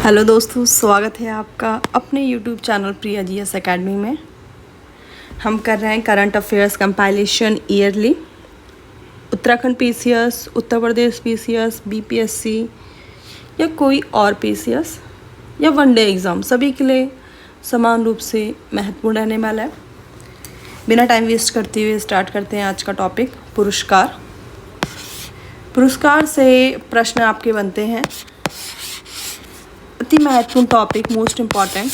Hello दोस्तों, स्वागत है आपका अपने YouTube channel Priya GS academy में। हम कर रहे हैं current affairs compilation yearly. Uttarakhand PCS, Uttar Pradesh PCS, BPSC या कोई और पीसीएस या वनडे एग्ज़ाम, सभी के लिए समान रूप से महत्वपूर्ण रहने वाला है। बिना टाइम वेस्ट करते हुए स्टार्ट करते हैं आज का टॉपिक, पुरस्कार। पुरस्कार से प्रश्न आपके बनते हैं, अति महत्वपूर्ण टॉपिक, मोस्ट इम्पॉर्टेंट।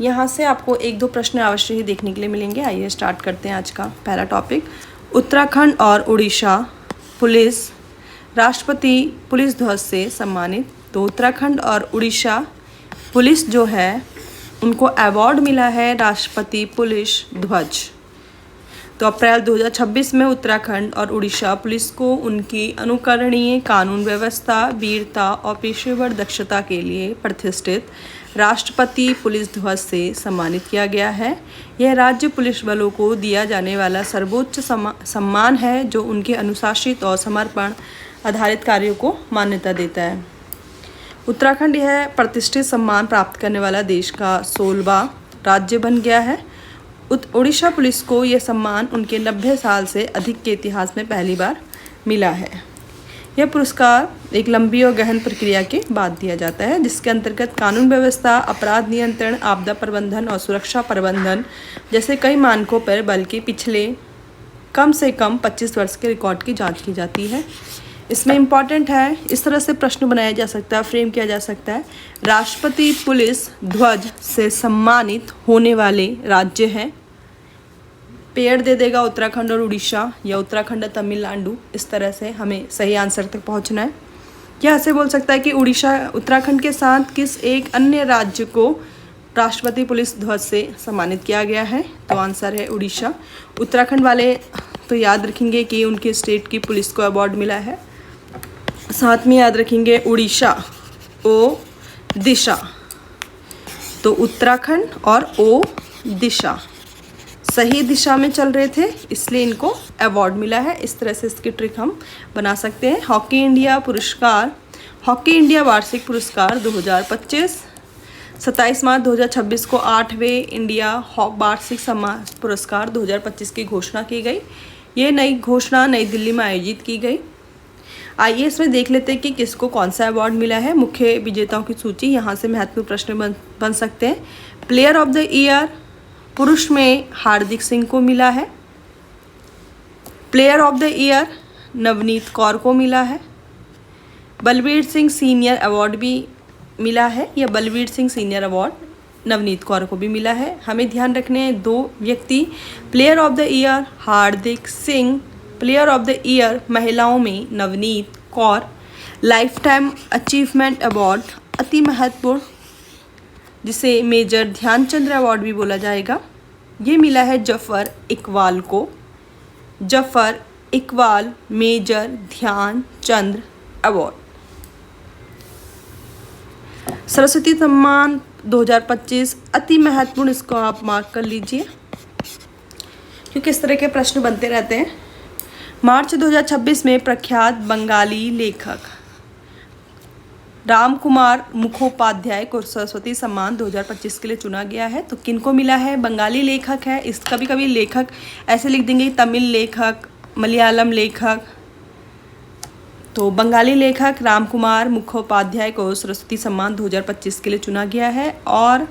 यहाँ से आपको एक दो प्रश्न अवश्य ही देखने के लिए मिलेंगे। आइए स्टार्ट करते हैं आज का पहला टॉपिक। उत्तराखंड और उड़ीसा पुलिस राष्ट्रपति पुलिस ध्वज से सम्मानित। तो उत्तराखंड और उड़ीसा पुलिस जो है उनको अवार्ड मिला है राष्ट्रपति पुलिस ध्वज। तो अप्रैल 2026 में उत्तराखंड और उड़ीसा पुलिस को उनकी अनुकरणीय कानून व्यवस्था, वीरता और पेशेवर दक्षता के लिए प्रतिष्ठित राष्ट्रपति पुलिस ध्वज से सम्मानित किया गया है। यह राज्य पुलिस बलों को दिया जाने वाला सर्वोच्च सम्मान है जो उनके अनुशासित और समर्पण आधारित कार्यों को मान्यता देता है। उत्तराखंड यह प्रतिष्ठित सम्मान प्राप्त करने वाला देश का 16वां राज्य बन गया है। उड़ीसा पुलिस को यह सम्मान उनके 90 साल से अधिक के इतिहास में पहली बार मिला है। यह पुरस्कार एक लंबी और गहन प्रक्रिया के बाद दिया जाता है, जिसके अंतर्गत कानून व्यवस्था, अपराध नियंत्रण, आपदा प्रबंधन और सुरक्षा प्रबंधन जैसे कई मानकों पर बल के पिछले कम से कम 25 वर्ष के रिकॉर्ड की जांच की जाती है। इसमें इम्पॉर्टेंट है, इस तरह से प्रश्न बनाया जा सकता है, फ्रेम किया जा सकता है। राष्ट्रपति पुलिस ध्वज से सम्मानित होने वाले राज्य हैं, पेड़ दे देगा उत्तराखंड और उड़ीसा या उत्तराखंड तमिलनाडु। इस तरह से हमें सही आंसर तक पहुंचना है। क्या ऐसे बोल सकता है कि उड़ीसा उत्तराखंड के साथ किस एक अन्य राज्य को राष्ट्रपति पुलिस ध्वज से सम्मानित किया गया है? तो आंसर है उड़ीसा। उत्तराखंड वाले तो याद रखेंगे कि उनके स्टेट की पुलिस को अवार्ड मिला है। साथ में याद रखेंगे उड़ीसा ओ दिशा, तो उत्तराखंड और ओ दिशा सही दिशा में चल रहे थे, इसलिए इनको अवार्ड मिला है। इस तरह से इसकी ट्रिक हम बना सकते हैं। हॉकी इंडिया पुरस्कार, हॉकी इंडिया वार्षिक पुरस्कार 2025, 27 मार्च 2026 को 8वें इंडिया वार्षिक सम्मान पुरस्कार 2025 की घोषणा की गई। ये नई घोषणा नई दिल्ली में आयोजित की गई। आइए इसमें देख लेते हैं कि किसको कौन सा अवार्ड मिला है। मुख्य विजेताओं की सूची, यहाँ से महत्वपूर्ण प्रश्न बन सकते हैं। प्लेयर ऑफ द ईयर पुरुष में हार्दिक सिंह को मिला है। Player of the year Navneet Kaur को मिला है। बलबीर सिंह सीनियर अवार्ड भी मिला है, या बलबीर सिंह सीनियर अवार्ड नवनीत कौर को भी मिला है। हमें ध्यान रखने हैं दो व्यक्ति, player of the year Hardik Singh, player of the year महिलाओं में Navneet Kaur. Life time achievement award अति महत्वपूर्ण, जिसे मेजर ध्यानचंद अवार्ड भी बोला जाएगा, ये मिला है जफर इकबाल को। Zafar Iqbal Major Dhyan Chand award. सरस्वती सम्मान 2025 अति महत्वपूर्ण, इसको आप मार्क कर लीजिए क्योंकि इस तरह के प्रश्न बनते रहते हैं। मार्च 2026 में प्रख्यात बंगाली लेखक राम कुमार मुखोपाध्याय को सरस्वती सम्मान 2025 के लिए चुना गया है। तो किनको मिला है? बंगाली लेखक है। इस कभी कभी लेखक ऐसे लिख देंगे, तमिल लेखक, मलयालम लेखक। तो बंगाली लेखक राम कुमार मुखोपाध्याय को सरस्वती सम्मान 2025 के लिए चुना गया है। और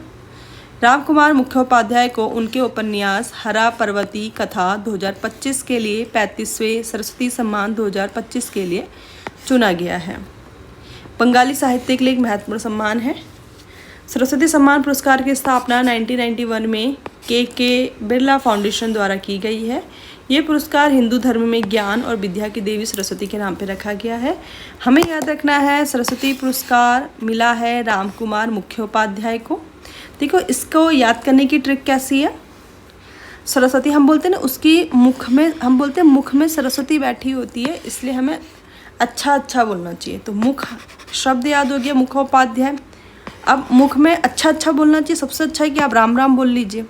राम कुमार मुखोपाध्याय को उनके उपन्यास हरा पर्वती कथा 2025 के लिए 35वें सरस्वती सम्मान 2025 के लिए चुना गया है। बंगाली साहित्य के लिए एक महत्वपूर्ण सम्मान है। सरस्वती सम्मान पुरस्कार की स्थापना 1991 में के बिरला फाउंडेशन द्वारा की गई है। ये पुरस्कार हिंदू धर्म में ज्ञान और विद्या की देवी सरस्वती के नाम पर रखा गया है। हमें याद रखना है, सरस्वती पुरस्कार मिला है राम कुमार मुखोपाध्याय को। देखो, इसको याद करने की ट्रिक कैसी है? सरस्वती हम बोलते हैं ना, उसकी मुख में, हम बोलते हैं मुख में सरस्वती बैठी होती है, इसलिए हमें अच्छा बोलना चाहिए। तो मुख शब्द याद हो गया, मुखोपाध्याय। अब मुख में अच्छा बोलना चाहिए। सबसे अच्छा है कि आप राम राम बोल लीजिए।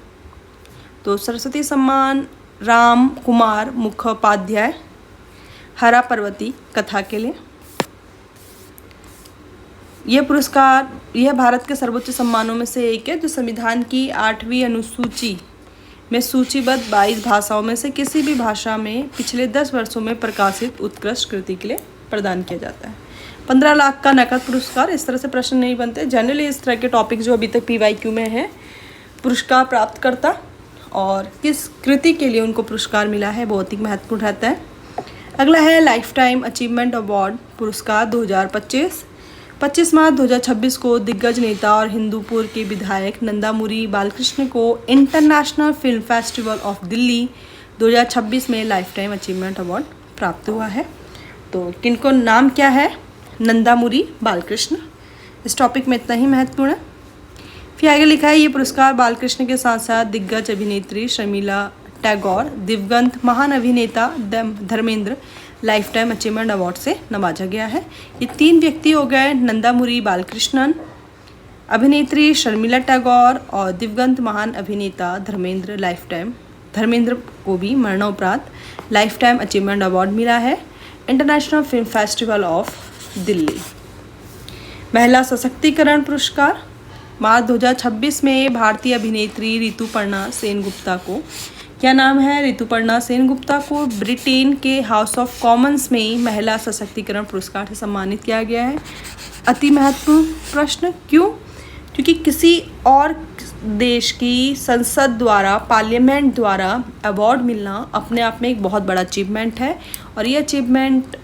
तो सरस्वती सम्मान राम कुमार मुखोपाध्याय हरा पर्वती कथा के लिए। यह भारत के सर्वोच्च सम्मानों में से एक है, जो संविधान की 8वीं अनुसूची में सूचीबद्ध 22 भाषाओं में से किसी भी भाषा में पिछले 10 वर्षों में प्रकाशित उत्कृष्ट कृति के लिए प्रदान किया जाता है। 15 लाख का नकद पुरस्कार। इस तरह से प्रश्न नहीं बनते जनरली। इस तरह के टॉपिक जो अभी तक PYQ में है, पुरस्कार प्राप्त करता और किस कृति के लिए उनको पुरस्कार मिला है, बहुत ही महत्वपूर्ण रहता है। अगला है लाइफ टाइम अचीवमेंट अवार्ड पुरस्कार 2025। 25 मार्च 2026 को दिग्गज नेता और हिंदूपुर के विधायक नंदामुरी बालकृष्ण को international film festival of Delhi 2026 में लाइफ टाइम अचीवमेंट अवार्ड प्राप्त हुआ है। तो किनको नाम क्या है? नंदामुरी बालकृष्ण। इस टॉपिक में इतना ही महत्वपूर्ण है। फिर आगे लिखा है, ये पुरस्कार बालकृष्ण के साथ साथ दिग्गज अभिनेत्री शर्मिला टैगोर, दिवंगत महान अभिनेता Dharmendra life time achievement award से नवाजा गया है। ये 3 व्यक्ति हो गए, नंदामुरी बालकृष्णन, अभिनेत्री शर्मिला टैगोर और दिवंगत महान अभिनेता धर्मेंद्र को भी मरणोपरांत लाइफ टाइम अचीवमेंट अवार्ड मिला है international film festival of Delhi. महिला सशक्तिकरण पुरस्कार मार्च 2026 में भारतीय अभिनेत्री ऋतुपर्णा सेनगुप्ता को, क्या नाम है? ऋतुपर्णा सेनगुप्ता को ब्रिटेन के हाउस ऑफ कॉमन्स में महिला सशक्तिकरण पुरस्कार से सम्मानित किया गया है। अति महत्वपूर्ण प्रश्न। क्यों? क्योंकि किसी और देश की संसद द्वारा, पार्लियामेंट द्वारा अवार्ड मिलना अपने आप में एक बहुत बड़ा अचीवमेंट है और ये अचीवमेंट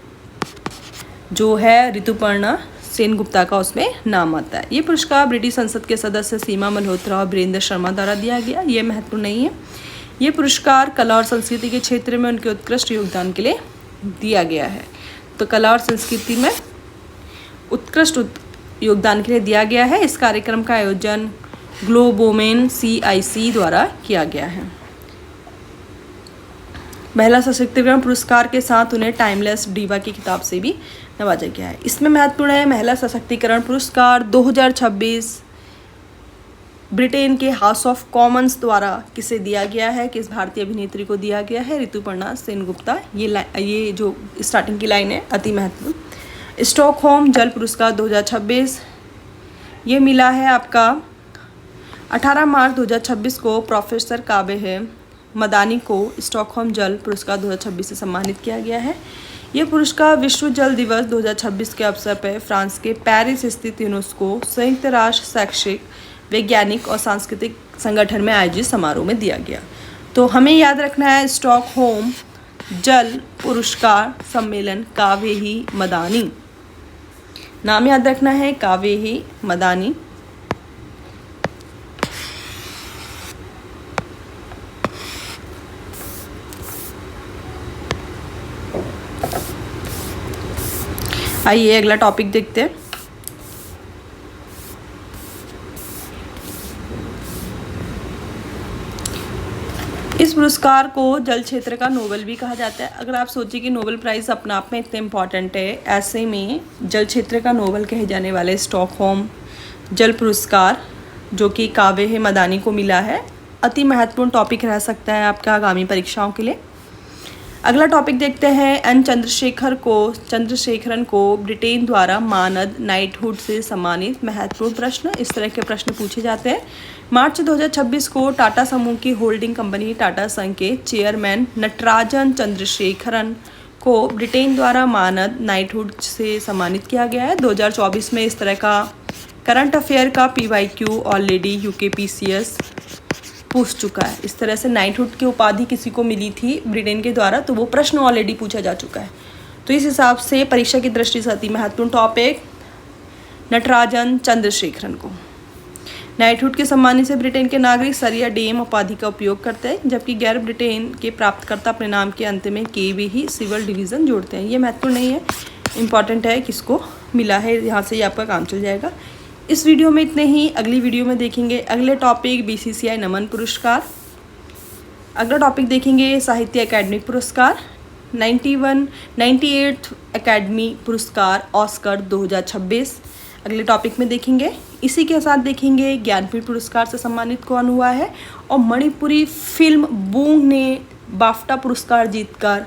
जो है ऋतुपर्णा सेनगुप्ता का उसमें नाम आता है। ये पुरस्कार ब्रिटिश संसद के सदस्य सीमा मल्होत्रा और वीरेंद्र शर्मा द्वारा दिया गया। ये महत्वपूर्ण नहीं है। ये पुरस्कार कला और संस्कृति के क्षेत्र में उनके उत्कृष्ट योगदान के लिए दिया गया है। तो कला और संस्कृति में उत्कृष्ट योगदान के लिए दिया गया है। इस कार्यक्रम का आयोजन ग्लोबोमेन CIC द्वारा किया गया है। महिला सशक्तिकरण पुरस्कार के साथ उन्हें टाइमलेस डीवा की किताब से भी नवाजा गया है। इसमें महत्वपूर्ण है, महिला सशक्तिकरण पुरस्कार 2026 ब्रिटेन के हाउस ऑफ कॉमन्स द्वारा किसे दिया गया है, किस भारतीय अभिनेत्री को दिया गया है? ऋतुपर्णा सेनगुप्ता। ये जो स्टार्टिंग की लाइन है अति महत्वपूर्ण। स्टॉकहोम जल पुरस्कार 2026 ये मिला है आपका 18 मार्च 2026 को प्रोफेसर काबे मदानी को स्टॉकहोम जल पुरस्कार 2026 से सम्मानित किया गया है। यह पुरस्कार विश्व जल दिवस 2026 के अवसर पर फ्रांस के पेरिस स्थित यूनेस्को संयुक्त राष्ट्र शैक्षिक, वैज्ञानिक और सांस्कृतिक संगठन में आयोजित समारोह में दिया गया। तो हमें याद रखना है स्टॉकहोम जल पुरस्कार सम्मेलन कावेही मदानी, नाम याद रखना है कावेही मदानी। आइए अगला टॉपिक देखते हैं। इस पुरस्कार को जल क्षेत्र का नोबेल भी कहा जाता है। अगर आप सोचिए कि नोबेल प्राइज़ अपने आप में इतने इम्पॉर्टेंट है, ऐसे में जल क्षेत्र का नोबेल कहे जाने वाले स्टॉकहोम जल पुरस्कार जो कि कावे मदानी को मिला है, अति महत्वपूर्ण टॉपिक रह सकता है आपका आगामी परीक्षाओं के लिए। अगला टॉपिक देखते हैं। एन चंद्रशेखरन को ब्रिटेन द्वारा मानद नाइटहुड से सम्मानित। महत्वपूर्ण प्रश्न, इस तरह के प्रश्न पूछे जाते हैं। मार्च 2026 को टाटा समूह की होल्डिंग कंपनी टाटा संघ के चेयरमैन नटराजन चंद्रशेखरन को ब्रिटेन द्वारा मानद नाइटहुड से सम्मानित किया गया है। 2024 में इस तरह का करंट अफेयर का PYQ ऑलरेडी UKPCS पूछ चुका है। इस तरह से नाइटहुड की उपाधि किसी को मिली थी ब्रिटेन के द्वारा, तो वो प्रश्न ऑलरेडी पूछा जा चुका है। तो इस हिसाब से परीक्षा की दृष्टि से अति महत्वपूर्ण टॉपिक नटराजन चंद्रशेखरन को। नाइटहुड के सम्मानित से ब्रिटेन के नागरिक सर या DM उपाधि का उपयोग करते हैं, जबकि गैर ब्रिटेन के प्राप्तकर्ता अपने नाम के अंत में KB ही सिविल डिवीज़न जोड़ते हैं। ये महत्वपूर्ण नहीं है, इंपॉर्टेंट है किसको मिला है, यहाँ से ही आपका काम चल जाएगा। इस वीडियो में इतने ही। अगली वीडियो में देखेंगे अगले टॉपिक BCCI नमन पुरस्कार। अगला टॉपिक देखेंगे साहित्य अकादमी पुरस्कार 98th अकादमी पुरस्कार ऑस्कर 2026 अगले टॉपिक में देखेंगे। इसी के साथ देखेंगे ज्ञानपीठ पुरस्कार से सम्मानित कौन हुआ है और मणिपुरी फिल्म बूंग ने बाफ्टा पुरस्कार जीतकर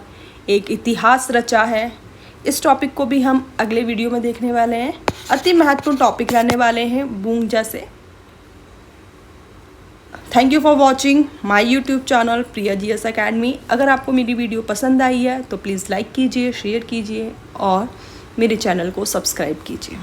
एक इतिहास रचा है। इस टॉपिक को भी हम अगले वीडियो में देखने वाले हैं। अति महत्वपूर्ण टॉपिक रहने वाले हैं बूंद जैसे। Thank you for watching my YouTube channel Priya GS academy. अगर आपको मेरी वीडियो पसंद आई है तो प्लीज़ लाइक कीजिए, शेयर कीजिए और मेरे चैनल को सब्सक्राइब कीजिए।